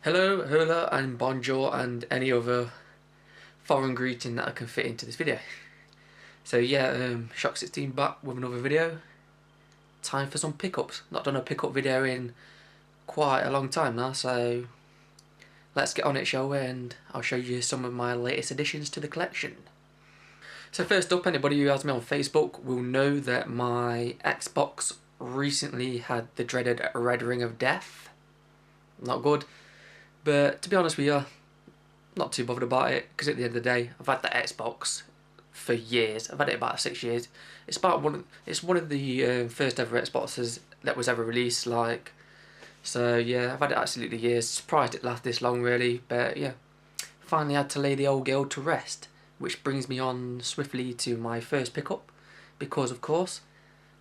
Hello, hola, and bonjour, and any other foreign greeting that I can fit into this video. So yeah, Shock 16 back with another video. Time for some pickups. Not done a pickup video in quite a long time now, so let's get on it, shall we? And I'll show you some of my latest additions to the collection. So first up, anybody who has me on Facebook will know that my Xbox recently had the dreaded red ring of death. Not good. But to be honest with you, not too bothered about it, because at the end of the day, I've had the Xbox for years. I've had it about 6 years. It's one of the first ever Xboxes that was ever released. So yeah, I've had it absolutely years. Surprised it lasted this long, really. But yeah, finally had to lay the old girl to rest, which brings me on swiftly to my first pickup, because of course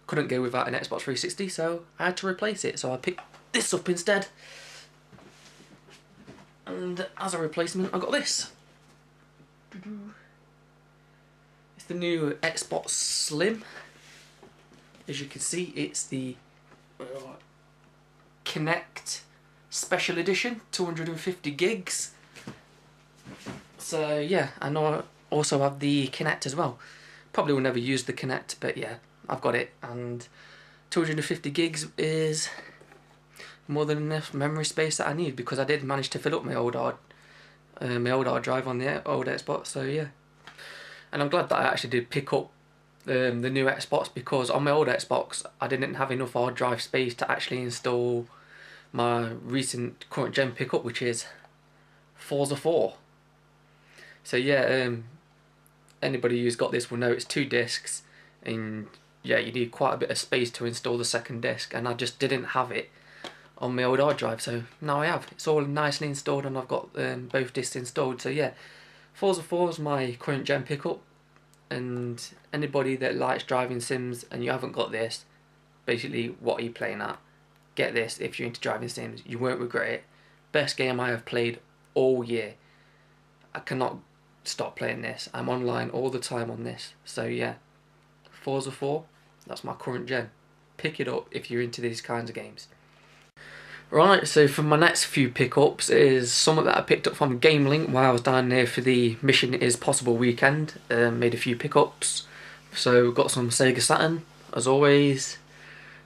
couldn't go without an Xbox 360, so I had to replace it. So I picked this up instead. And as a replacement, I got this. It's the new Xbox Slim. As you can see, it's the Connect Special Edition, 250 gigs. So yeah, I know I also have the Connect as well. Probably will never use the Connect, but yeah, I've got it. And 250 gigs is more than enough memory space that I need, because I did manage to fill up my old hard drive on the old Xbox. So yeah, and I'm glad that I actually did pick up the new Xbox, because on my old Xbox I didn't have enough hard drive space to actually install my recent current gen pickup, which is Forza 4. So yeah, anybody who's got this will know it's 2 discs, and yeah, you need quite a bit of space to install the second disc, and I just didn't have it on my old hard drive, so now I have. It's all nicely installed, and I've got both discs installed. So yeah, Forza 4 is my current gen pickup, and anybody that likes driving sims and you haven't got this, basically, what are you playing at? Get this if you're into driving sims. You won't regret it. Best game I have played all year. I cannot stop playing this. I'm online all the time on this. So yeah, Forza 4, that's my current gen. Pick it up if you're into these kinds of games. Right, so for my next few pickups is something that I picked up from GameLink while I was down there for the Mission Is Possible weekend. Made a few pickups. So got some Sega Saturn, as always,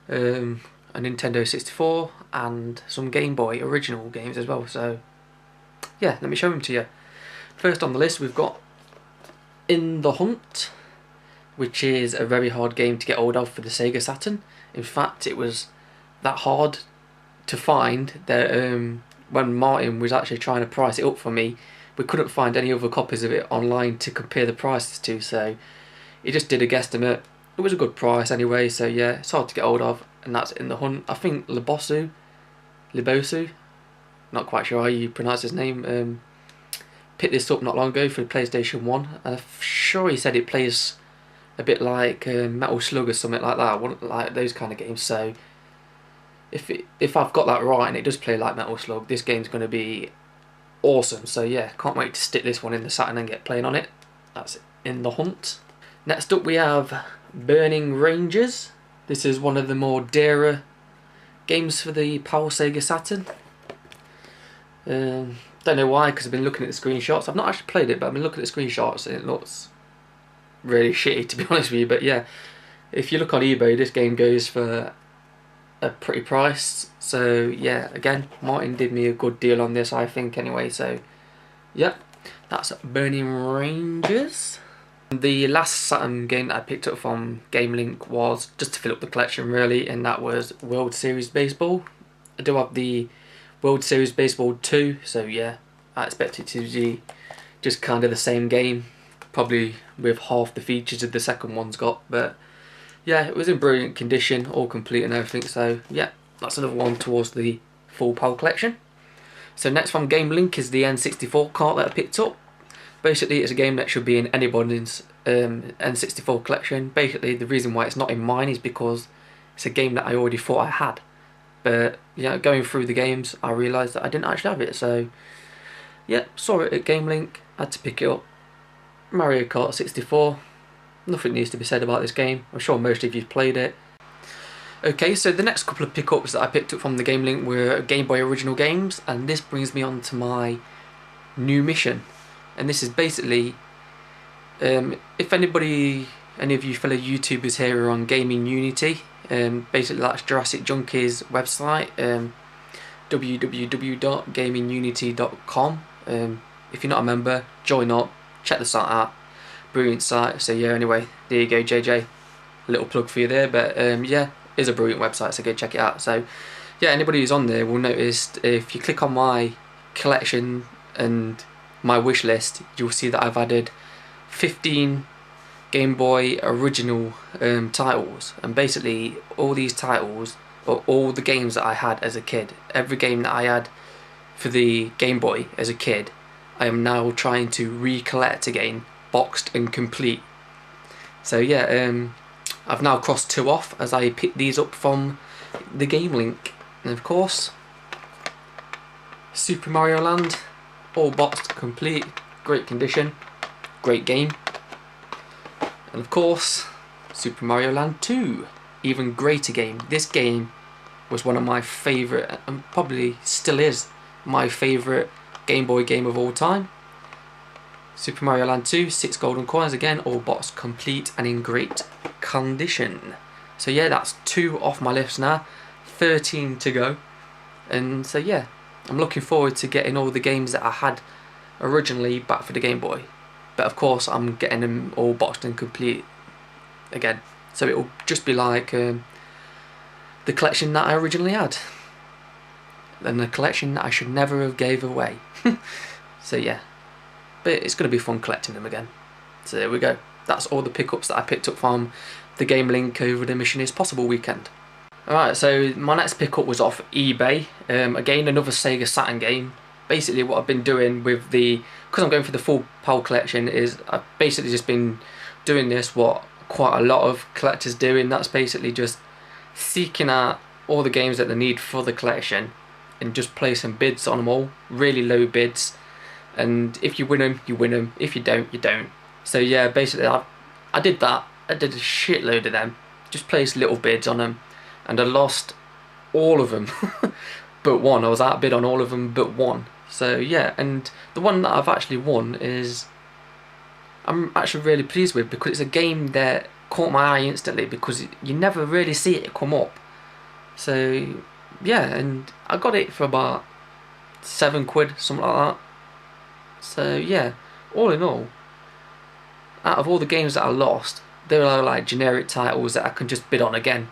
a Nintendo 64, and some Game Boy original games as well. So yeah, let me show them to you. First on the list we've got In the Hunt, which is a very hard game to get hold of for the Sega Saturn. In fact, it was that hard to find that when Martin was actually trying to price it up for me, we couldn't find any other copies of it online to compare the prices to, so he just did a guesstimate. It was a good price anyway, so yeah, it's hard to get hold of, and that's In the Hunt. I think Libosu, not quite sure how you pronounce his name, picked this up not long ago for the PlayStation 1. I'm sure he said it plays a bit like Metal Slug or something like that, like those kind of games. So if I've got that right and it does play like Metal Slug, this game's going to be awesome. So yeah, can't wait to stick this one in the Saturn and get playing on it. That's In the Hunt. Next up we have Burning Rangers. This is one of the more dearer games for the PAL Sega Saturn. Don't know why, because I've been looking at the screenshots. I've not actually played it, but I've been looking at the screenshots and it looks really shitty, to be honest with you. But yeah, if you look on eBay, this game goes for a pretty price. So yeah, again, Martin did me a good deal on this, I think, anyway. So yeah, that's Burning Rangers. The last Saturn game that I picked up from GameLink was just to fill up the collection, really, and that was World Series Baseball. I do have the World Series Baseball 2, so yeah, I expect it to be just kind of the same game, probably with half the features of the second one's got, but yeah, it was in brilliant condition, all complete and everything, so yeah, that's another one towards the full PAL collection. So next from GameLink is the N64 cart that I picked up. Basically, it's a game that should be in anybody's N64 collection. Basically, the reason why it's not in mine is because it's a game that I already thought I had. But yeah, going through the games, I realised that I didn't actually have it, so yeah, saw it at GameLink, had to pick it up. Mario Kart 64. Nothing needs to be said about this game. I'm sure most of you've played it. Okay, so the next couple of pickups that I picked up from the Game Link were Game Boy original games, and this brings me on to my new mission. And this is basically, if any of you fellow YouTubers here are on Gaming Unity, basically that's Jurassic Junkie's website, www.gamingunity.com. If you're not a member, join up, check the site out, brilliant site. So yeah, anyway, there you go, JJ, a little plug for you there, but yeah, it's a brilliant website, so go check it out. So yeah, anybody who's on there will notice if you click on my collection and my wish list, you'll see that I've added 15 Game Boy original titles, and basically all these titles are all the games that I had as a kid. Every game that I had for the Game Boy as a kid, I am now trying to recollect again, boxed and complete. So yeah, I've now crossed 2 off as I picked these up from the Game Link. And of course, Super Mario Land, all boxed complete, great condition, great game. And of course, Super Mario Land 2, even greater game. This game was one of my favourite, and probably still is, my favourite Game Boy game of all time. Super Mario Land 2, 6 golden coins, again, all boxed complete and in great condition. So yeah, that's 2 off my list now, 13 to go. And so yeah, I'm looking forward to getting all the games that I had originally back for the Game Boy. But of course, I'm getting them all boxed and complete again. So it'll just be like the collection that I originally had. And the collection that I should never have gave away. So yeah, but it's going to be fun collecting them again. So there we go. That's all the pickups that I picked up from the Game Link over the Mission Is Possible weekend. Alright, so my next pickup was off eBay. Again, another Sega Saturn game. Basically what I've been doing with the, because I'm going for the full PAL collection, is I've basically just been doing this, what quite a lot of collectors do, and that's basically just seeking out all the games that they need for the collection and just placing bids on them all, really low bids, and if you win them, you win them, if you don't, you don't. So yeah, basically I did that. I did a shitload of them, just placed little bids on them, and I lost all of them but one. I was outbid on all of them but one. So yeah, and the one that I've actually won is I'm actually really pleased with, because it's a game that caught my eye instantly, because you never really see it come up. So yeah, and I got it for about £7, something like that. So yeah, all in all, out of all the games that I lost, they were like generic titles that I can just bid on again.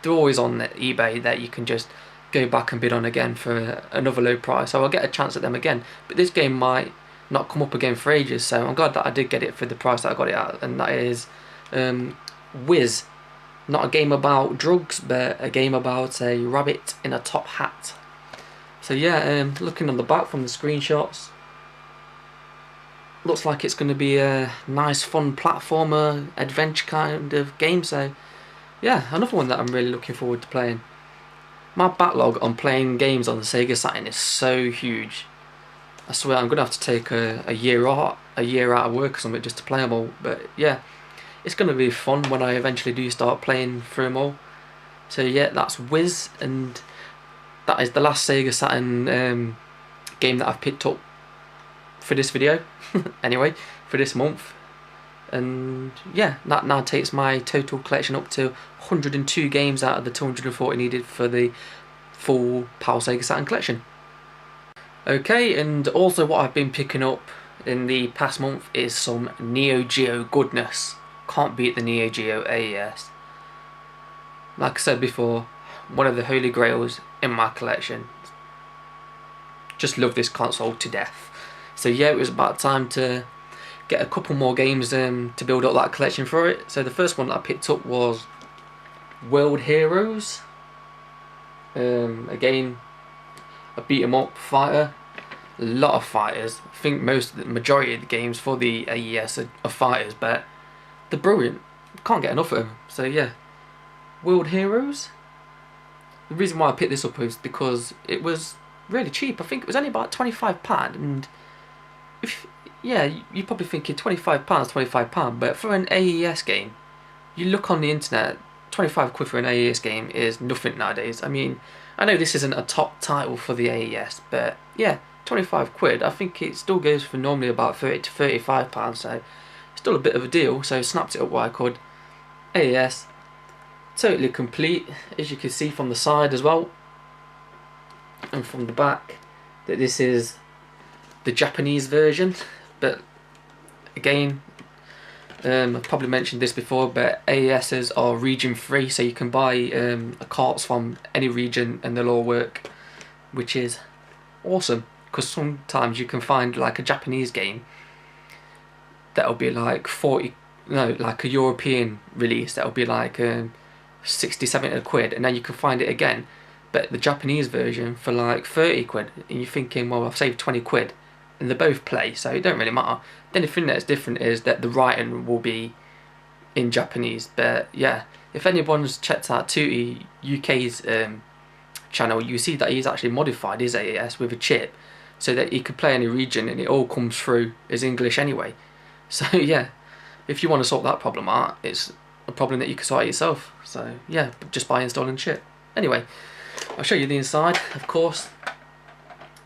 They're always on eBay that you can just go back and bid on again for another low price, so I'll get a chance at them again. But this game might not come up again for ages, so I'm glad that I did get it for the price that I got it at, and that is Whiz. Not a game about drugs, but a game about a rabbit in a top hat. So yeah, looking on the back from the screenshots, looks like it's going to be a nice fun platformer adventure kind of game. So yeah, another one that I'm really looking forward to playing. My backlog on playing games on the Sega Saturn is so huge. I swear I'm going to have to take a year out of work or something just to play them all. But yeah, it's going to be fun when I eventually do start playing through them all. So yeah, that's Whiz, and that is the last Sega Saturn game that I've picked up for this video. Anyway, for this month. And yeah, that now takes my total collection up to 102 games out of the 240 needed for the full PAL Sega Saturn collection. Okay, and also what I've been picking up in the past month is some Neo Geo goodness. Can't beat the Neo Geo AES. Like I said before, one of the holy grails in my collection. Just love this console to death. So yeah, it was about time to get a couple more games to build up that collection for it. So the first one that I picked up was World Heroes. Again, a beat 'em up fighter. A lot of fighters. I think the majority of the games for the AES are fighters, but they're brilliant. Can't get enough of them. So yeah, World Heroes. The reason why I picked this up is because it was really cheap. I think it was only about £25, and yeah, you're probably thinking £25, £25, but for an AES game, you look on the internet, 25 quid for an AES game is nothing nowadays. I mean, I know this isn't a top title for the AES, but yeah, 25 quid, I think it still goes for normally about 30 to 35 pounds, so still a bit of a deal. So snapped it up what I could. AES, totally complete, as you can see from the side as well, and from the back, that this is the Japanese version. But again, I've probably mentioned this before, but AESs are region free, so you can buy carts from any region and they'll all work, which is awesome, because sometimes you can find like a Japanese game that'll be like like a European release that'll be like 60, 70 quid, and then you can find it again, but the Japanese version for like 30 quid, and you're thinking, well, I've saved 20 quid, and they both play, so it don't really matter. The only thing that's different is that the writing will be in Japanese. But yeah, if anyone's checked out Tooty UK's channel, you see that he's actually modified his AES with a chip so that he could play any region and it all comes through as English anyway. So yeah, if you want to sort that problem out, it's a problem that you can sort out yourself. So yeah, just by installing chip. Anyway, I'll show you the inside. Of course,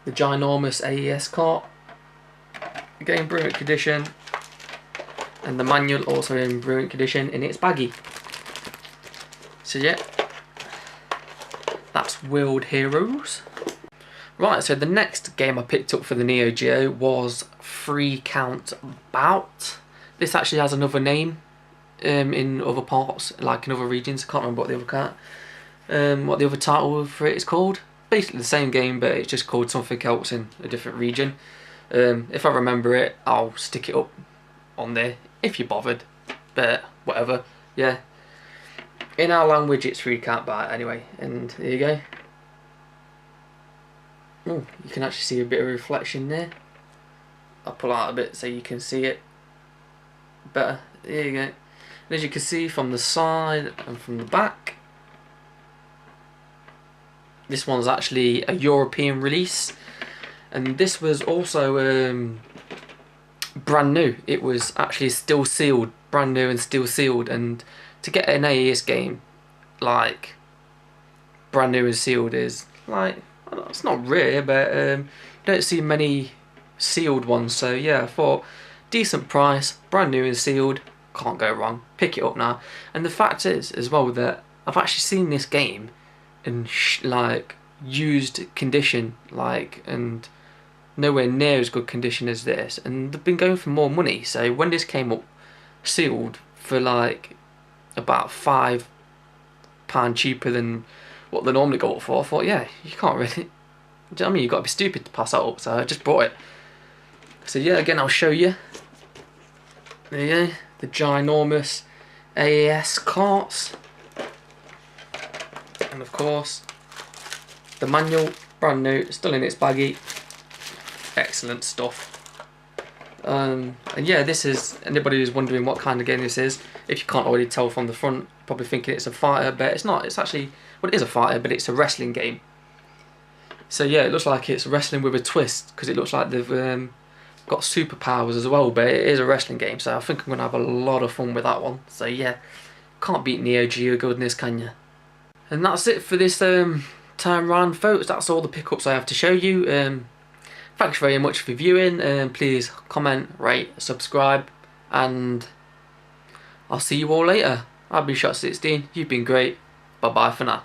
the ginormous AES cart, again brilliant condition, and the manual also in brilliant condition, and it's baggy. So yeah, that's World Heroes. Right, so the next game I picked up for the Neo Geo was Free Count Bout. This actually has another name in other parts, like in other regions. I can't remember what the other title for it is called. Basically the same game, but it's just called something else in a different region. If I remember it, I'll stick it up on there if you're bothered, but whatever. Yeah, in our language it's Free Count Bout anyway, and there you go. Oh, you can actually see a bit of reflection there. I'll pull out a bit so you can see it better. There you go. And as you can see from the side and from the back, this one's actually a European release, and this was also brand new. It was actually still sealed, brand new and still sealed. And to get an AES game like brand new and sealed is like, it's not rare, but you don't see many sealed ones. So yeah, I thought decent price, brand new and sealed, can't go wrong. Pick it up now. And the fact is as well that I've actually seen this game in like used condition, like, and nowhere near as good condition as this, and they've been going for more money. So when this came up sealed for like about £5 cheaper than what they normally go up for, I thought, yeah, you can't really, do you know what I mean, you've got to be stupid to pass that up. So I just brought it. So yeah, again, I'll show you. There you go, the ginormous AES carts, and of course the manual, brand new, still in its baggie. Excellent stuff. And yeah, this is, anybody who's wondering what kind of game this is, if you can't already tell from the front, probably thinking it's a fighter, but it's not. It's actually, well, it is a fighter, but it's a wrestling game. So yeah, it looks like it's wrestling with a twist, because it looks like they've got superpowers as well, but it is a wrestling game, so I think I'm going to have a lot of fun with that one. So yeah, can't beat Neo Geo goodness, can you? And that's it for this time round, folks. That's all the pickups I have to show you. Thanks very much for viewing. Please comment, rate, subscribe, and I'll see you all later. I've been Shot16. You've been great. Bye bye for now.